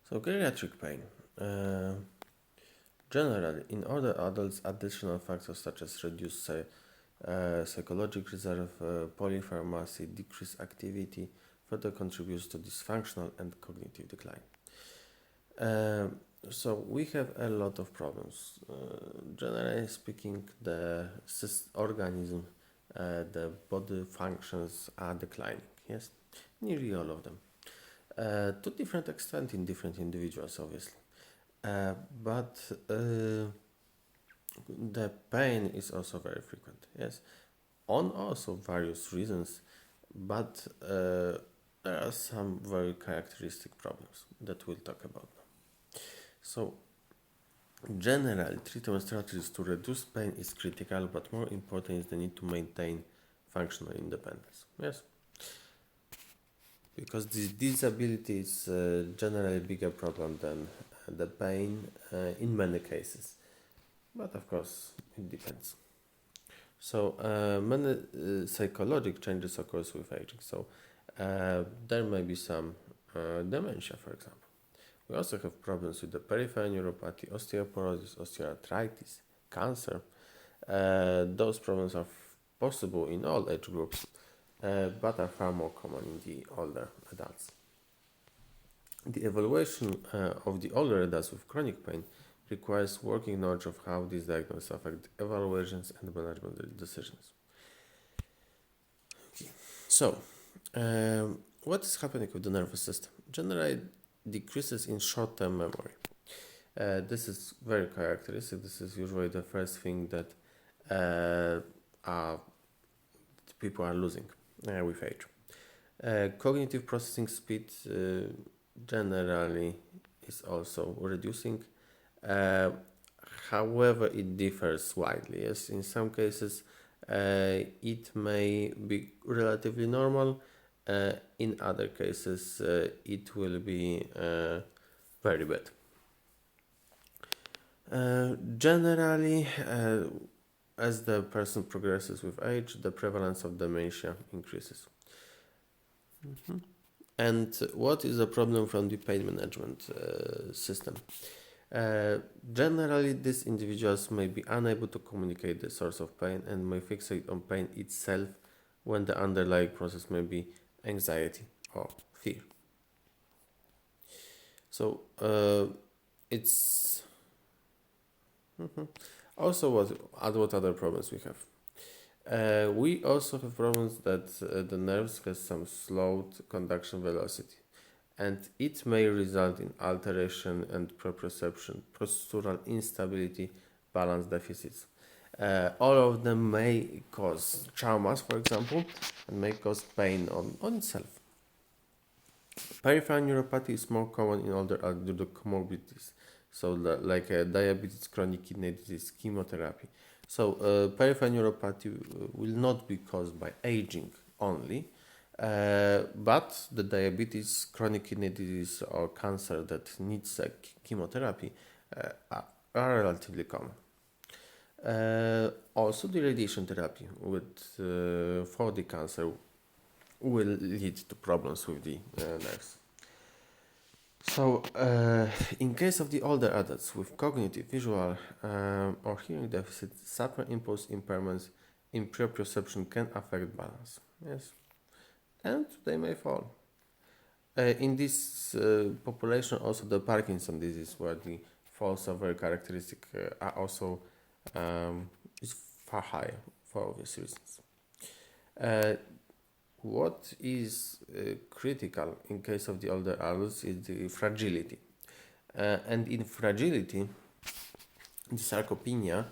So geriatric pain. Generally, in older adults, additional factors such as reduced psychologic reserve, polypharmacy, decreased activity further contributes to dysfunctional and cognitive decline. So we have a lot of problems. Generally speaking, the organism, the body functions are declining. Yes, nearly all of them. To different extent in different individuals, obviously. But the pain is also very frequent. Yes, on also various reasons, but there are some very characteristic problems that we'll talk about now. So, generally, treatment strategies to reduce pain is critical, but more important is the need to maintain functional independence. Yes, because this disability is generally a bigger problem than the pain in many cases. But of course, it depends. So many psychological changes occurs with aging. So there may be some dementia, for example. We also have problems with the peripheral neuropathy, osteoporosis, osteoarthritis, cancer. Those problems are possible in all age groups, but are far more common in the older adults. The evaluation of the older adults with chronic pain requires working knowledge of how these diagnoses affect evaluations and management decisions. Okay. So, what is happening with the nervous system? Generally, decreases in short-term memory. This is very characteristic. This is usually the first thing that people are losing with age. Cognitive processing speed generally is also reducing. However, it differs widely. Yes, in some cases, it may be relatively normal. In other cases, it will be very bad. Generally, as the person progresses with age, the prevalence of dementia increases. Mm-hmm. And what is the problem from the pain management system? Generally, these individuals may be unable to communicate the source of pain and may fixate on pain itself when the underlying process may be anxiety or fear. So it's also what other problems we have. We also have problems that the nerves has some slowed conduction velocity, and it may result in alteration and proprioception, postural instability, balance deficits. All of them may cause traumas, for example, and may cause pain on itself. Peripheral neuropathy is more common in older adults due to comorbidities, so like diabetes, chronic kidney disease, chemotherapy. So peripheral neuropathy will not be caused by aging only, but the diabetes, chronic kidney disease, or cancer that needs chemotherapy are relatively common. Also, the radiation therapy for the cancer will lead to problems with the nerves. So, in case of the older adults with cognitive, visual, or hearing deficits, sudden impulse impairments in proprioception can affect balance. Yes, and they may fall. In this population, also the Parkinson disease, where the falls are very characteristic, are also is far higher for obvious reasons. What is critical in case of the older adults is the fragility. And in fragility, the sarcopenia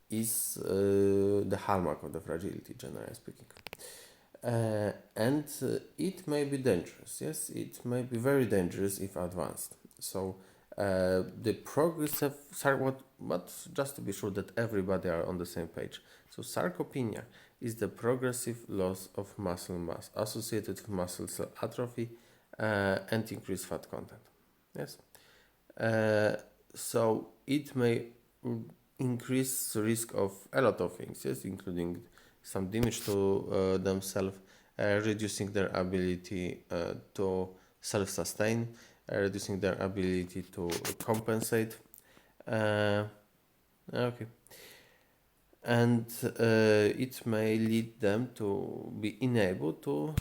is the hallmark of the fragility, generally speaking. And it may be dangerous. Yes, it may be very dangerous if advanced. So the progressive, but just to be sure that everybody are on the same page. So sarcopenia is the progressive loss of muscle mass associated with muscle cell atrophy and increased fat content. Yes. So it may increase the risk of a lot of things, yes, including some damage to themselves, reducing their ability to self-sustain, reducing their ability to compensate. Okay. And it may lead them to be unable to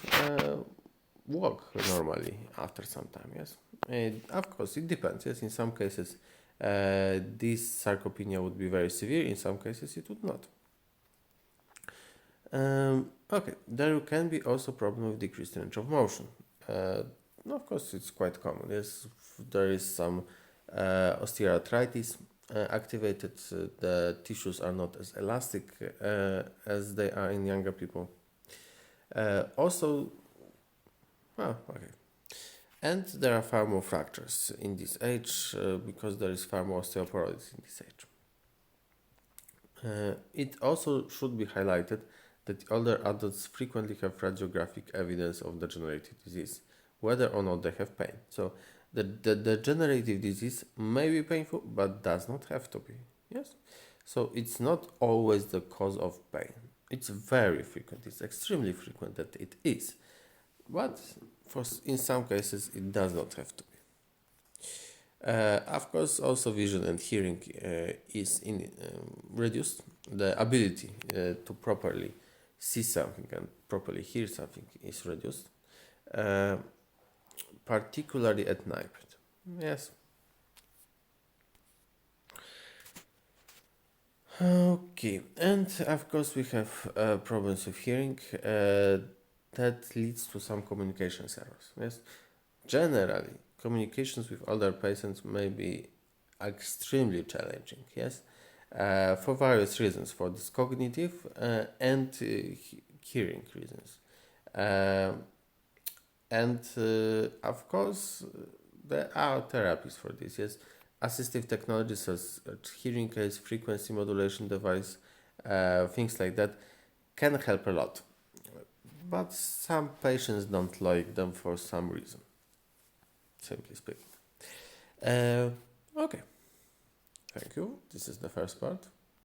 walk normally after some time, yes. And of course, it depends, yes. In some cases, this sarcopenia would be very severe. In some cases, it would not. Okay, there can be also problem with decreased range of motion. Of course, it's quite common. Yes, there is some osteoarthritis activated. The tissues are not as elastic as they are in younger people. Also, well, okay. And there are far more fractures in this age because there is far more osteoporosis in this age. It also should be highlighted that older adults frequently have radiographic evidence of degenerative disease, whether or not they have pain. So the degenerative disease may be painful, but does not have to be. Yes. So it's not always the cause of pain. It's very frequent. It's extremely frequent that it is, but in some cases it does not have to be. Of course, also vision and hearing is reduced. The ability to properly see something and properly hear something is reduced, particularly at night. Yes. Okay, and of course we have problems with hearing that leads to some communication errors. Yes, generally communications with older patients may be extremely challenging. Yes, for various reasons, for this cognitive and hearing reasons, and of course there are therapies for this. Yes, assistive technologies such as hearing aids, frequency modulation device, things like that can help a lot. But some patients don't like them for some reason, simply speaking. Okay, thank you. This is the first part.